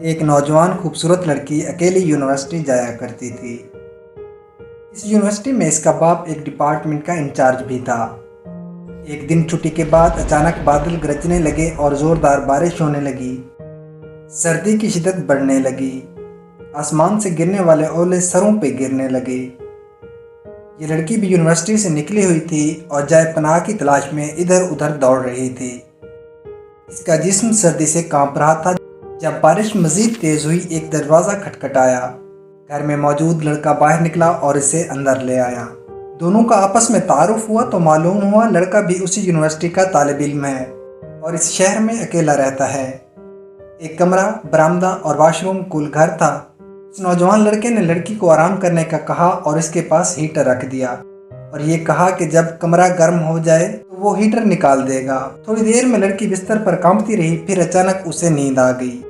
ایک نوجوان خوبصورت لڑکی اکیلی یونیورسٹی جایا کرتی تھی۔ اس یونیورسٹی میں اس کا باپ ایک ڈپارٹمنٹ کا انچارج بھی تھا۔ ایک دن چھٹی کے بعد اچانک بادل گرجنے لگے اور زوردار بارش ہونے لگی۔ سردی کی شدت بڑھنے لگی۔ آسمان سے گرنے والے اولے سروں پہ گرنے لگے۔ یہ لڑکی بھی یونیورسٹی سے نکلی ہوئی تھی اور جائے پناہ کی تلاش میں ادھر ادھر دوڑ رہی تھی۔ اس کا جسم سردی سے کانپ رہا تھا۔ جب بارش مزید تیز ہوئی، ایک دروازہ کھٹکھٹایا۔ گھر میں موجود لڑکا باہر نکلا اور اسے اندر لے آیا۔ دونوں کا آپس میں تعارف ہوا تو معلوم ہوا لڑکا بھی اسی یونیورسٹی کا طالب علم ہے اور اس شہر میں اکیلا رہتا ہے۔ ایک کمرہ، برآمدہ اور واش روم کل گھر تھا۔ اس نوجوان لڑکے نے لڑکی کو آرام کرنے کا کہا اور اس کے پاس ہیٹر رکھ دیا اور یہ کہا کہ جب کمرہ گرم ہو جائے تو وہ ہیٹر نکال دے گا۔ تھوڑی دیر میں لڑکی بستر پر کانپتی رہی، پھر اچانک اسے نیند آ گئی۔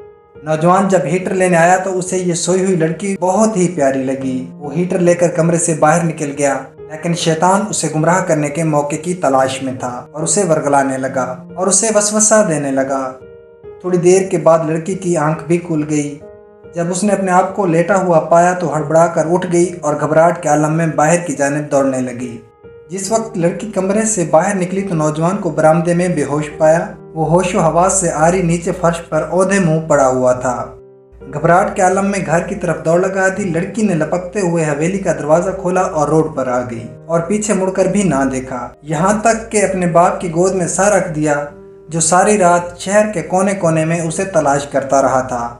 نوجوان جب ہیٹر لینے آیا تو اسے یہ سوئی ہوئی لڑکی بہت ہی پیاری لگی۔ وہ ہیٹر لے کر کمرے سے باہر نکل گیا، لیکن شیطان اسے گمراہ کرنے کے موقع کی تلاش میں تھا اور اسے ورگلانے لگا اور اسے وسوسہ دینے لگا۔ تھوڑی دیر کے بعد لڑکی کی آنکھ بھی کھل گئی۔ جب اس نے اپنے آپ کو لیٹا ہوا پایا تو ہڑبڑا کر اٹھ گئی اور گھبراہٹ کے عالم میں باہر کی جانب دوڑنے لگی۔ جس وقت لڑکی کمرے سے باہر نکلی تو نوجوان کو برآمدے میں بے ہوش پایا۔ وہ ہوش و حواس سے آری نیچے فرش پر اودھے منہ پڑا ہوا تھا۔ گھبراہٹ کے عالم میں گھر کی طرف دوڑ لگا دی۔ لڑکی نے لپکتے ہوئے حویلی کا دروازہ کھولا اور روڈ پر آ گئی اور پیچھے مڑ کر بھی نہ دیکھا، یہاں تک کہ اپنے باپ کی گود میں سر رکھ دیا جو ساری رات شہر کے کونے کونے میں اسے تلاش کرتا رہا تھا۔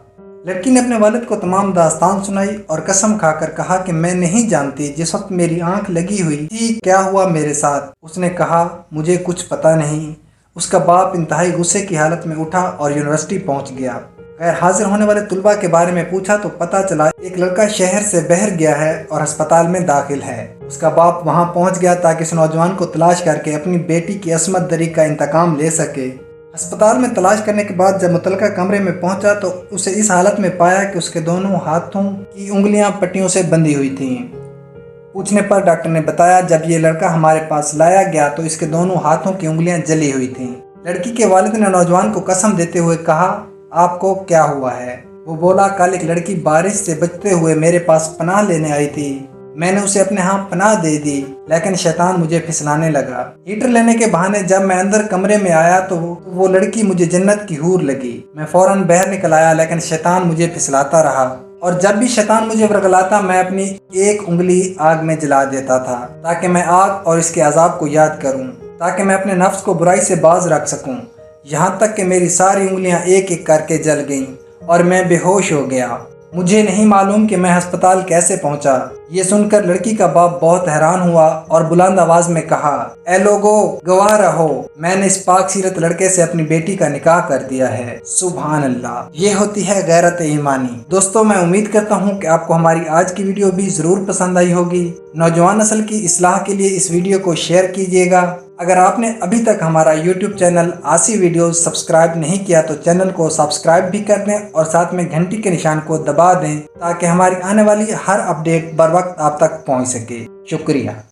لڑکی نے اپنے والد کو تمام داستان سنائی اور قسم کھا کر کہا کہ میں نہیں جانتی جس وقت میری آنکھ لگی ہوئی تھی کیا ہوا میرے ساتھ۔ اس نے کہا مجھے کچھ پتہ نہیں۔ اس کا باپ انتہائی غصے کی حالت میں اٹھا اور یونیورسٹی پہنچ گیا۔ غیر حاضر ہونے والے طلباء کے بارے میں پوچھا تو پتہ چلا ایک لڑکا شہر سے باہر گیا ہے اور ہسپتال میں داخل ہے۔ اس کا باپ وہاں پہنچ گیا تاکہ اس نوجوان کو تلاش کر کے اپنی بیٹی کی عصمت دری کا انتقام لے سکے۔ ہسپتال میں تلاش کرنے کے بعد جب متعلقہ کمرے میں پہنچا تو اسے اس حالت میں پایا کہ اس کے دونوں ہاتھوں کی انگلیاں پٹیوں سے بندھی ہوئی تھیں۔ پوچھنے پر ڈاکٹر نے بتایا جب یہ لڑکا ہمارے پاس لایا گیا تو اس کے دونوں ہاتھوں کی انگلیاں جلی ہوئی تھیں۔ لڑکی کے والد نے نوجوان کو قسم دیتے ہوئے کہا آپ کو کیا ہوا ہے؟ وہ بولا کل ایک لڑکی بارش سے بچتے ہوئے میرے پاس پناہ لینے آئی تھی، میں نے اسے اپنے ہاں پناہ دے دی لیکن شیطان مجھے پھسلانے لگا۔ ہیٹر لینے کے بہانے جب میں اندر کمرے میں آیا تو وہ لڑکی مجھے جنت کی حور لگی۔ میں فوراً باہر نکل آیا لیکن شیطان مجھے پھسلاتا رہا اور جب بھی شیطان مجھے ورگلاتا میں اپنی ایک انگلی آگ میں جلا دیتا تھا تاکہ میں آگ اور اس کے عذاب کو یاد کروں، تاکہ میں اپنے نفس کو برائی سے باز رکھ سکوں، یہاں تک کہ میری ساری انگلیاں ایک ایک کر کے جل گئیں اور میں بے ہوش ہو گیا۔ مجھے نہیں معلوم کہ میں ہسپتال کیسے پہنچا۔ یہ سن کر لڑکی کا باپ بہت حیران ہوا اور بلند آواز میں کہا اے لوگو گواہ رہو، میں نے اس پاک سیرت لڑکے سے اپنی بیٹی کا نکاح کر دیا ہے۔ سبحان اللہ، یہ ہوتی ہے غیرت ایمانی۔ دوستو میں امید کرتا ہوں کہ آپ کو ہماری آج کی ویڈیو بھی ضرور پسند آئی ہوگی۔ نوجوان نسل کی اصلاح کے لیے اس ویڈیو کو شیئر کیجیے گا۔ اگر آپ نے ابھی تک ہمارا یوٹیوب چینل آسی ویڈیوز سبسکرائب نہیں کیا تو چینل کو سبسکرائب بھی کر دیں اور ساتھ میں گھنٹی کے نشان کو دبا دیں تاکہ ہماری آنے والی ہر اپڈیٹ بر وقت آپ تک پہنچ سکے۔ شکریہ۔